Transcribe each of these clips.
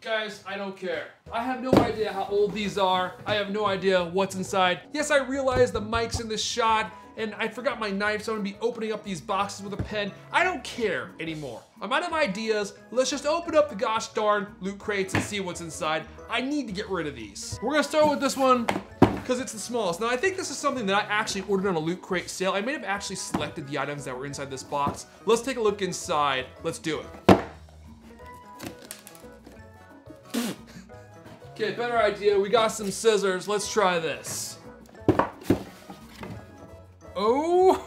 Guys, I don't care. I have no idea how old these are. I have no idea what's inside. Yes, I realize the mic's in this shot, and I forgot my knife, so I'm gonna be opening up these boxes with a pen. I don't care anymore. I'm out of ideas. Let's just open up the gosh darn loot crates and see what's inside. I need to get rid of these. We're gonna start with this one because it's the smallest. Now, I think this is something that I actually ordered on a loot crate sale. I may have actually selected the items that were inside this box. Let's take a look inside. Let's do it. Okay, better idea. We got some scissors. Let's try this. Oh!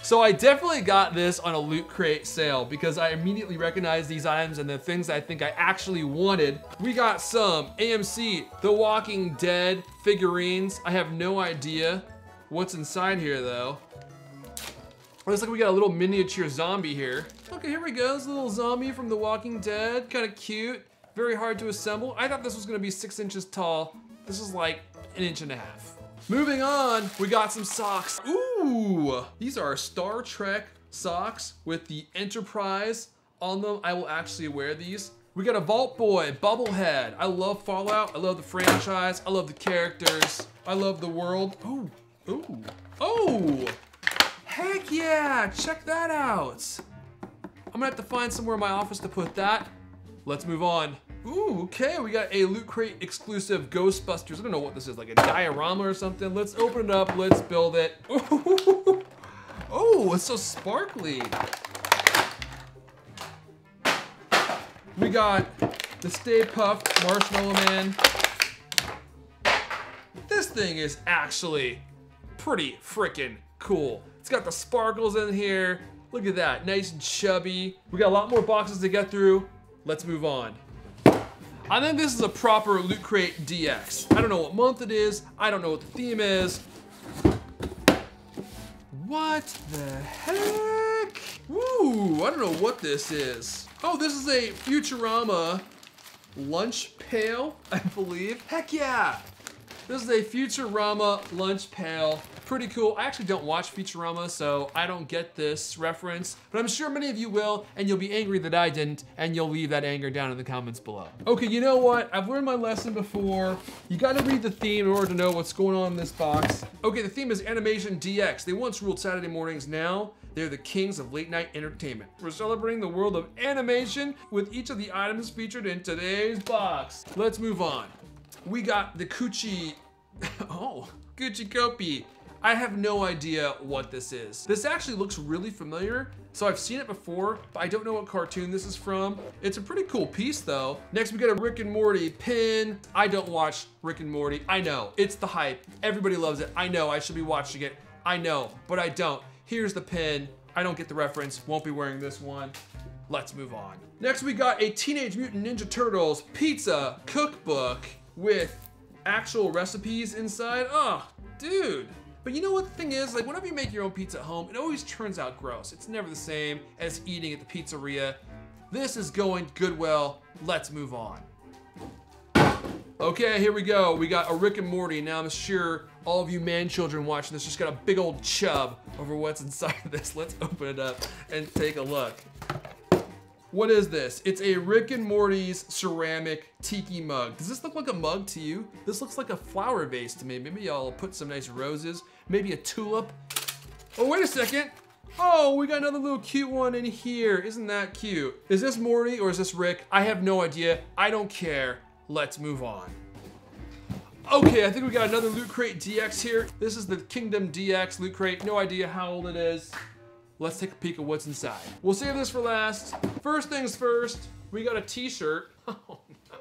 So I definitely got this on a loot crate sale because I immediately recognized these items and the things I think I actually wanted. We got some AMC The Walking Dead figurines. I have no idea what's inside here though. Looks like we got a little miniature zombie here. Okay, here we go. This little zombie from The Walking Dead. Kind of cute. Very hard to assemble. I thought this was gonna be 6 inches tall. This is like 1.5 inches. Moving on, we got some socks. Ooh, these are Star Trek socks with the Enterprise on them. I will actually wear these. We got a Vault Boy bobblehead. I love Fallout. I love the franchise. I love the characters. I love the world. Ooh, ooh, oh, heck yeah, check that out. I'm gonna have to find somewhere in my office to put that. Let's move on. Ooh, okay, we got a Loot Crate exclusive Ghostbusters. I don't know what this is, like a diorama or something. Let's open it up, let's build it. Ooh. Oh, it's so sparkly. We got the Stay Puft Marshmallow Man. This thing is actually pretty freaking cool. It's got the sparkles in here. Look at that, nice and chubby. We got a lot more boxes to get through. Let's move on. I think this is a proper Loot Crate DX. I don't know what month it is. I don't know what the theme is. What the heck? Woo, I don't know what this is. Oh, this is a Futurama lunch pail, I believe. Heck yeah. This is a Futurama lunch pail. Pretty cool. I actually don't watch Futurama, so I don't get this reference, but I'm sure many of you will, and you'll be angry that I didn't, and you'll leave that anger down in the comments below. Okay, you know what? I've learned my lesson before. You gotta read the theme in order to know what's going on in this box. Okay, the theme is Animation DX. They once ruled Saturday mornings. Now they're the kings of late night entertainment. We're celebrating the world of animation with each of the items featured in today's box. Let's move on. We got the Coochie, oh, Coochie Kopi. I have no idea what this is. This actually looks really familiar, so I've seen it before, but I don't know what cartoon this is from. It's a pretty cool piece though. Next we got a Rick and Morty pin. I don't watch Rick and Morty. I know, it's the hype. Everybody loves it. I know, I should be watching it. I know, but I don't. Here's the pin. I don't get the reference, won't be wearing this one. Let's move on. Next we got a Teenage Mutant Ninja Turtles pizza cookbook with actual recipes inside. Oh, dude. But you know what the thing is? Like, whenever you make your own pizza at home, it always turns out gross. It's never the same as eating at the pizzeria. This is going Goodwill. Let's move on. Okay, here we go. We got a Rick and Morty. Now I'm sure all of you man children watching this just got a big old chub over what's inside of this. Let's open it up and take a look. What is this? It's a Rick and Morty's ceramic tiki mug. Does this look like a mug to you? This looks like a flower vase to me. Maybe I'll put some nice roses, maybe a tulip. Oh, wait a second. Oh, we got another little cute one in here. Isn't that cute? Is this Morty or is this Rick? I have no idea. I don't care. Let's move on. Okay, I think we got another Loot Crate DX here. This is the Kingdom DX Loot Crate. No idea how old it is. Let's take a peek at what's inside. We'll save this for last. First things first, we got a t-shirt. Oh no.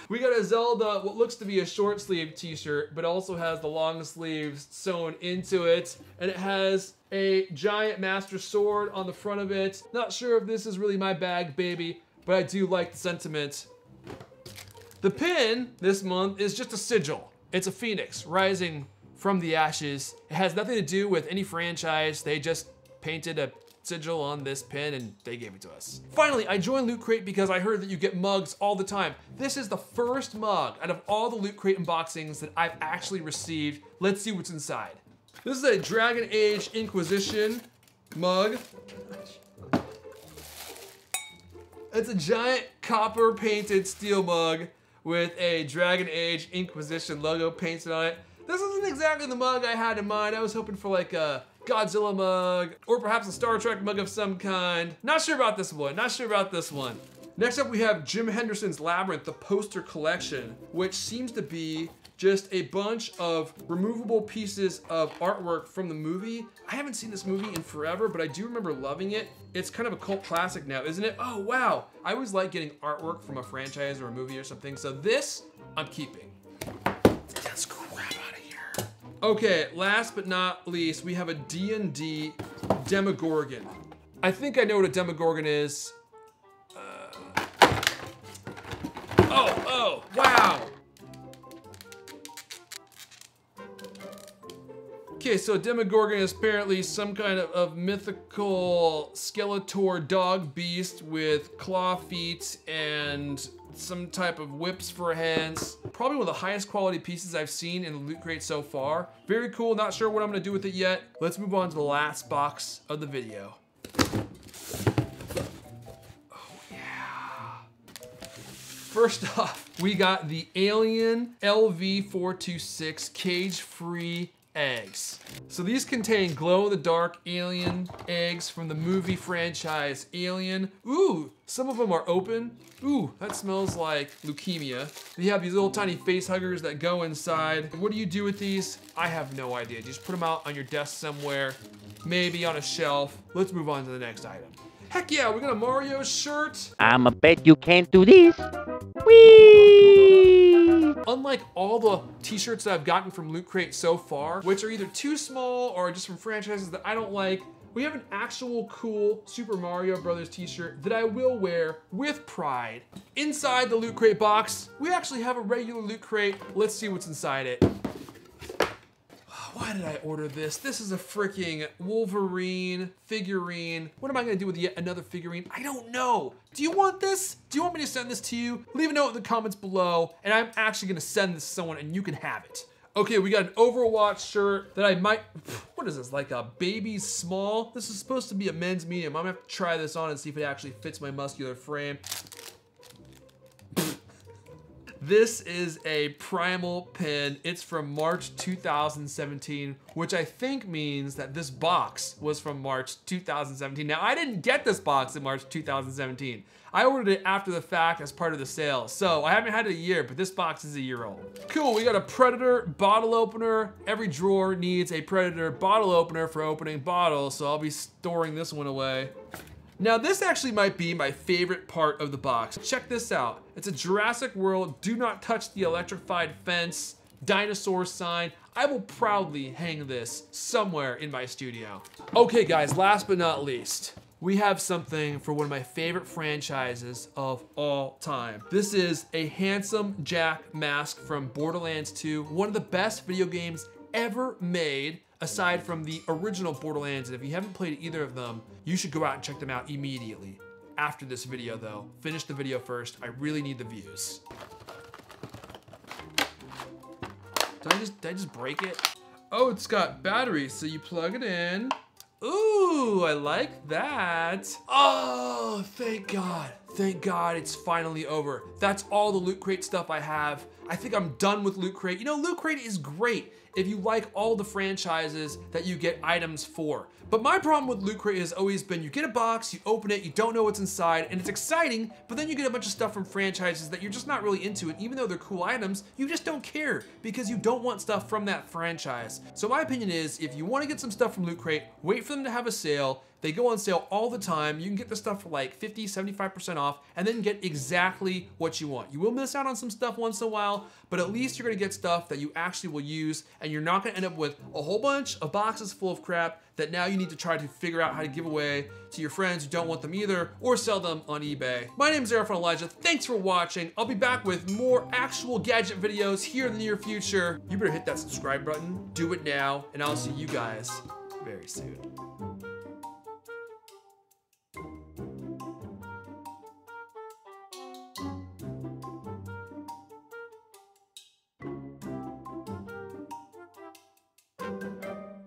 We got a Zelda, what looks to be a short sleeve t-shirt, but also has the long sleeves sewn into it. And it has a giant Master Sword on the front of it. Not sure if this is really my bag, baby, but I do like the sentiment. The pin this month is just a sigil. It's a phoenix rising from the ashes. It has nothing to do with any franchise. They just painted a sigil on this pin and they gave it to us. Finally, I joined Loot Crate because I heard that you get mugs all the time. This is the first mug out of all the Loot Crate unboxings that I've actually received. Let's see what's inside. This is a Dragon Age Inquisition mug. It's a giant copper painted steel mug with a Dragon Age Inquisition logo painted on it. This isn't exactly the mug I had in mind. I was hoping for like a Godzilla mug or perhaps a Star Trek mug of some kind. Not sure about this one, not sure about this one. Next up we have Jim Henderson's Labyrinth, the poster collection, which seems to be just a bunch of removable pieces of artwork from the movie. I haven't seen this movie in forever, but I do remember loving it. It's kind of a cult classic now, isn't it? Oh, wow. I always like getting artwork from a franchise or a movie or something, so this, I'm keeping. Let's grab out of here. Okay, last but not least, we have a D&D Demogorgon. I think I know what a Demogorgon is. Oh, wow. Okay, so Demogorgon is apparently some kind of mythical Skeletor dog beast with claw feet and some type of whips for hands. Probably one of the highest quality pieces I've seen in the Loot Crate so far. Very cool, not sure what I'm gonna do with it yet. Let's move on to the last box of the video. Oh yeah. First off, we got the Alien LV426 cage-free eggs. So these contain glow-in-the-dark alien eggs from the movie franchise Alien. Ooh, some of them are open. Ooh, that smells like leukemia. They have these little tiny face huggers that go inside. What do you do with these? I have no idea. Just put them out on your desk somewhere, maybe on a shelf. Let's move on to the next item. Heck yeah, we got a Mario shirt. I'ma bet you can't do this. Whee! Unlike all the t-shirts that I've gotten from Loot Crate so far, which are either too small or just from franchises that I don't like, we have an actual cool Super Mario Brothers t-shirt that I will wear with pride. Inside the Loot Crate box, we actually have a regular Loot Crate. Let's see what's inside it. Why did I order this? This is a freaking Wolverine figurine. What am I gonna do with yet another figurine? I don't know. Do you want this? Do you want me to send this to you? Leave a note in the comments below, and I'm actually gonna send this to someone and you can have it. Okay, we got an Overwatch shirt that I might, what is this, like a baby small? This is supposed to be a men's medium. I'm gonna have to try this on and see if it actually fits my muscular frame. This is a Primal pin. It's from March 2017, which I think means that this box was from March 2017. Now, I didn't get this box in March 2017. I ordered it after the fact as part of the sale. So I haven't had it a year, but this box is a year old. Cool, we got a Predator bottle opener. Every drawer needs a Predator bottle opener for opening bottles, so I'll be storing this one away. Now this actually might be my favorite part of the box. Check this out. It's a Jurassic World do not touch the electrified fence dinosaur sign. I will proudly hang this somewhere in my studio. Okay guys, last but not least, we have something for one of my favorite franchises of all time. This is a Handsome Jack mask from Borderlands 2, one of the best video games ever made, aside from the original Borderlands. And if you haven't played either of them, you should go out and check them out immediately. After this video though, finish the video first. I really need the views. Did I just break it? Oh, it's got batteries, so you plug it in. Ooh, I like that. Oh, thank God. Thank God it's finally over. That's all the Loot Crate stuff I have. I think I'm done with Loot Crate. You know, Loot Crate is great if you like all the franchises that you get items for. But my problem with Loot Crate has always been you get a box, you open it, you don't know what's inside, and it's exciting, but then you get a bunch of stuff from franchises that you're just not really into, and even though they're cool items, you just don't care because you don't want stuff from that franchise. So my opinion is, if you want to get some stuff from Loot Crate, wait for them to have a sale. They go on sale all the time. You can get the stuff for like 50, 75% off and then get exactly what you want. You will miss out on some stuff once in a while, but at least you're gonna get stuff that you actually will use, and you're not gonna end up with a whole bunch of boxes full of crap that now you need to try to figure out how to give away to your friends who don't want them either, or sell them on eBay. My name is Xeraphon Elijah. Thanks for watching. I'll be back with more actual gadget videos here in the near future. You better hit that subscribe button, do it now, and I'll see you guys very soon.